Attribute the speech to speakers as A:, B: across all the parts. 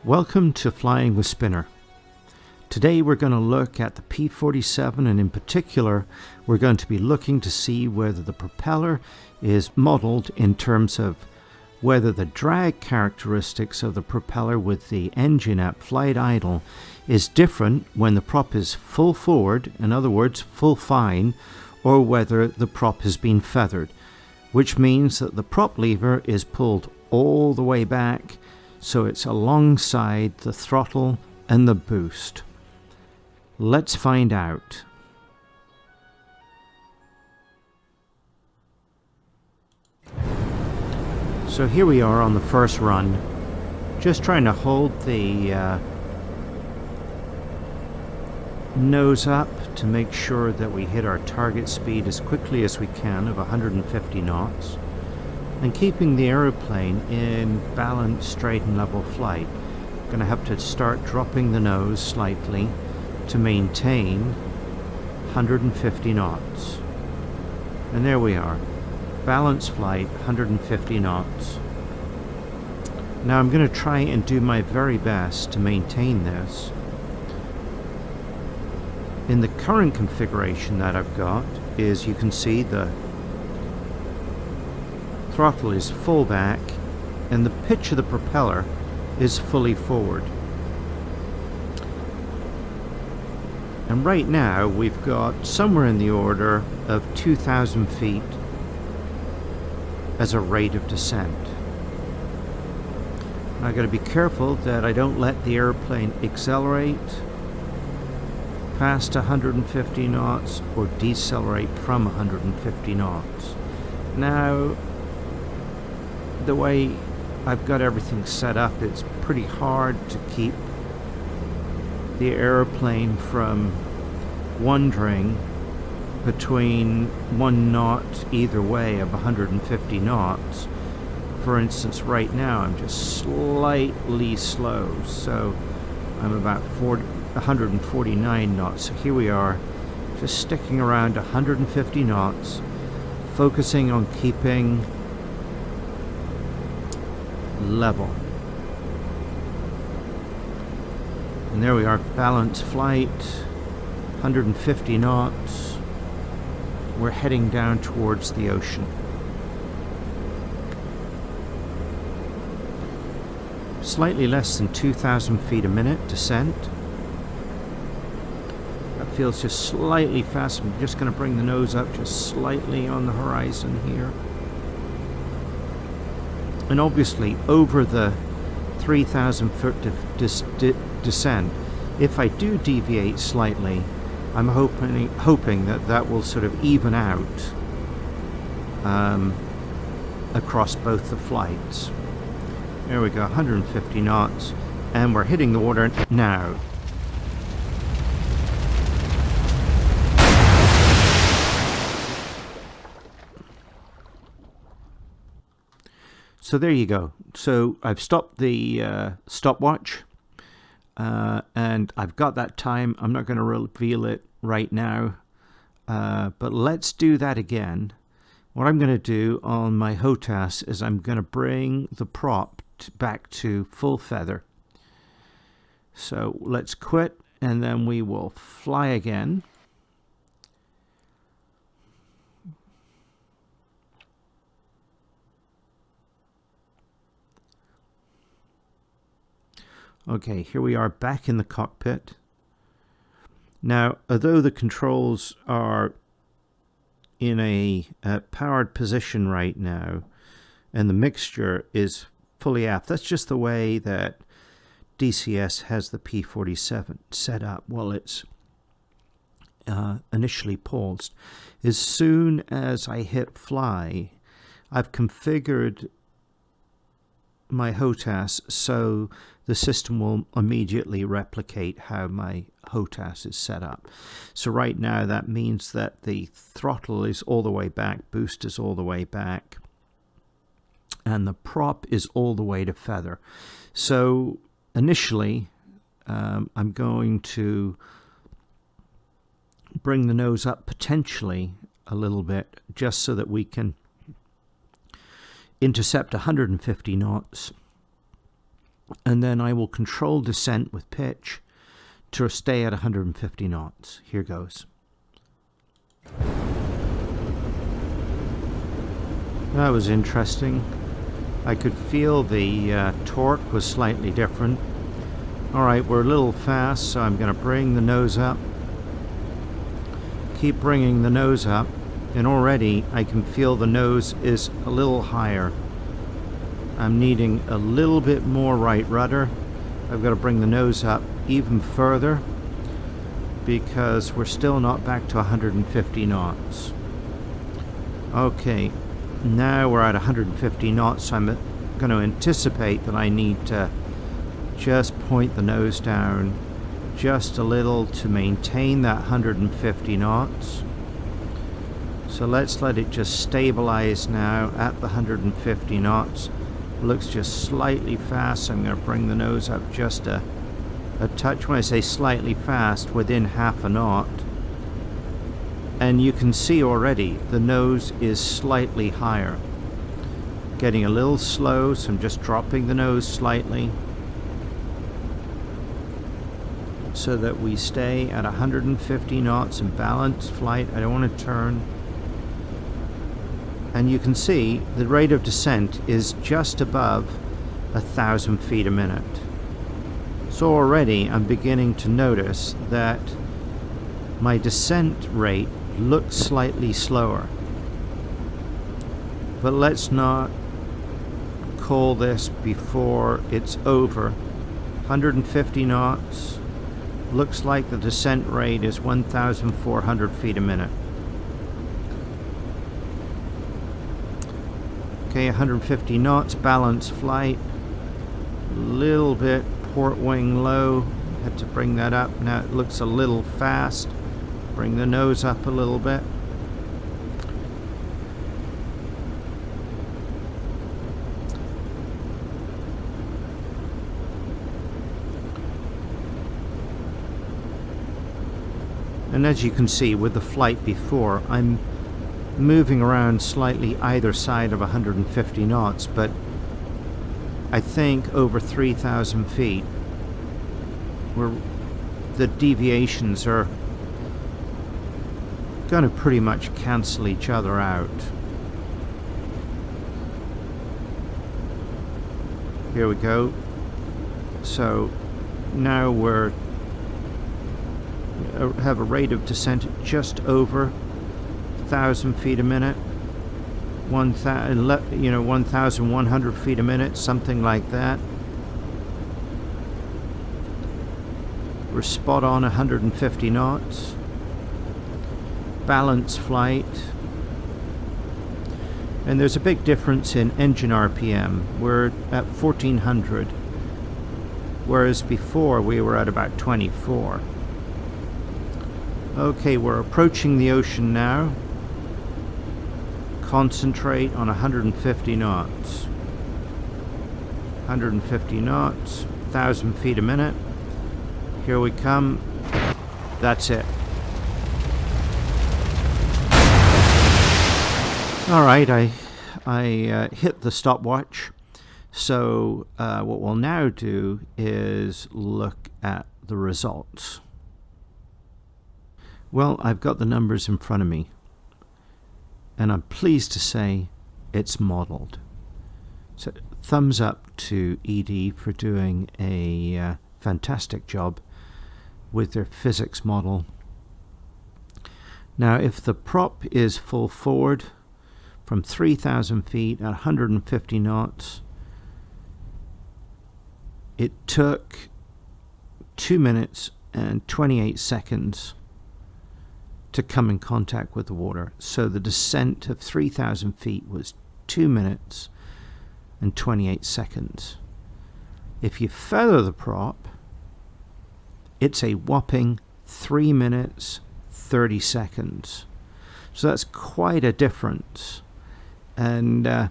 A: Welcome to Flying with Spinner. Today we're going to look at the P47, and in particular we're going to be looking to see whether the propeller is modeled in terms of whether the drag characteristics of the propeller with the engine at flight idle is different when the prop is full forward, in other words full fine, or whether the prop has been feathered, which means that the prop lever is pulled all the way back so it's alongside the throttle and the boost. Let's find out. So here we are on the first run, just trying to hold the nose up to make sure that we hit our target speed as quickly as we can of 150 knots. And keeping the aeroplane in balanced, straight and level flight. I'm going to have to start dropping the nose slightly to maintain 150 knots. And there we are. Balanced flight, 150 knots. Now I'm going to try and do my very best to maintain this. In the current configuration that I've got is, you can see the throttle is full back and the pitch of the propeller is fully forward. And right now we've got somewhere in the order of 2,000 feet as a rate of descent. I've got to be careful that I don't let the airplane accelerate past 150 knots or decelerate from 150 knots. Now, the way I've got everything set up, it's pretty hard to keep the airplane from wandering between 1 knot either way of 150 knots. For instance, right now I'm just slightly slow, so I'm about 149 knots. So here we are, just sticking around 150 knots, focusing on keeping level. And there we are, balanced flight, 150 knots. We're heading down towards the ocean. Slightly less than 2,000 feet a minute descent. That feels just slightly fast. I'm just going to bring the nose up just slightly on the horizon here. And obviously over the 3,000 foot descent, if I do deviate slightly, I'm hoping that that will sort of even out across both the flights. There we go, 150 knots, and we're hitting the water now. So there you go. So I've stopped the stopwatch, and I've got that time. I'm not going to reveal it right now, but let's do that again. What I'm going to do on my HOTAS is I'm going to bring the prop back to full feather. So let's quit, and then we will fly again. Okay, here we are back in the cockpit. Now, although the controls are in a powered position right now, and the mixture is fully aft, that's just the way that DCS has the P47 set up while it's initially pulsed. As soon as I hit fly, I've configured my HOTAS so the system will immediately replicate how my HOTAS is set up. So right now that means that the throttle is all the way back, boost is all the way back, and the prop is all the way to feather. So initially I'm going to bring the nose up potentially a little bit just so that we can intercept 150 knots and then I will control descent with pitch to stay at 150 knots. Here goes. That was interesting. I could feel the torque was slightly different. Alright, we're a little fast, so I'm going to bring the nose up. Keep bringing the nose up, and already I can feel the nose is a little higher. I'm needing a little bit more right rudder. I've got to bring the nose up even further because we're still not back to 150 knots. Okay, now we're at 150 knots, so I'm going to anticipate that I need to just point the nose down just a little to maintain that 150 knots. So let's let it just stabilize now at the 150 knots. Looks just slightly fast. I'm going to bring the nose up just a touch. When I say slightly fast, within half a knot. And you can see already the nose is slightly higher. Getting a little slow, so I'm just dropping the nose slightly so that we stay at 150 knots in balanced flight. I don't want to turn. And you can see the rate of descent is just above 1,000 feet a minute. So already I'm beginning to notice that my descent rate looks slightly slower. But let's not call this before it's over. 150 knots. Looks like the descent rate is 1,400 feet a minute. Okay, 150 knots, balanced flight. Little bit port wing low. Had to bring that up. Now it looks a little fast. Bring the nose up a little bit. And as you can see with the flight before, I'm moving around slightly either side of 150 knots, but I think over 3,000 feet where the deviations are going to pretty much cancel each other out. Here we go. So now we're have a rate of descent just over 1,000 feet a minute, 1,100 feet a minute, something like that. We're spot on 150 knots. Balanced flight. And there's a big difference in engine RPM. We're at 1,400, whereas before we were at about 24. Okay, we're approaching the ocean now. Concentrate on 150 knots. 150 knots, 1,000 feet a minute. Here we come. That's it. Alright, I hit the stopwatch. So what we'll now do is look at the results. Well, I've got the numbers in front of me, and I'm pleased to say it's modeled. So thumbs up to ED for doing a fantastic job with their physics model. Now, if the prop is full forward from 3,000 feet at 150 knots, it took 2 minutes and 28 seconds to come in contact with the water. So the descent of 3,000 feet was 2 minutes and 28 seconds. If you feather the prop, it's a whopping 3 minutes 30 seconds. So that's quite a difference. And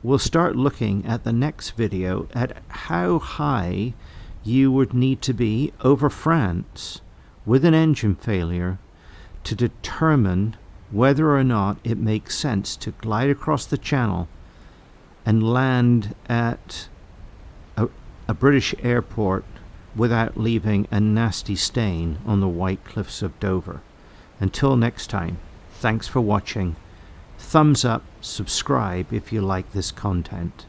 A: we'll start looking at the next video at how high you would need to be over France with an engine failure to determine whether or not it makes sense to glide across the channel and land at a British airport without leaving a nasty stain on the white cliffs of Dover. Until next time, thanks for watching. Thumbs up, subscribe if you like this content.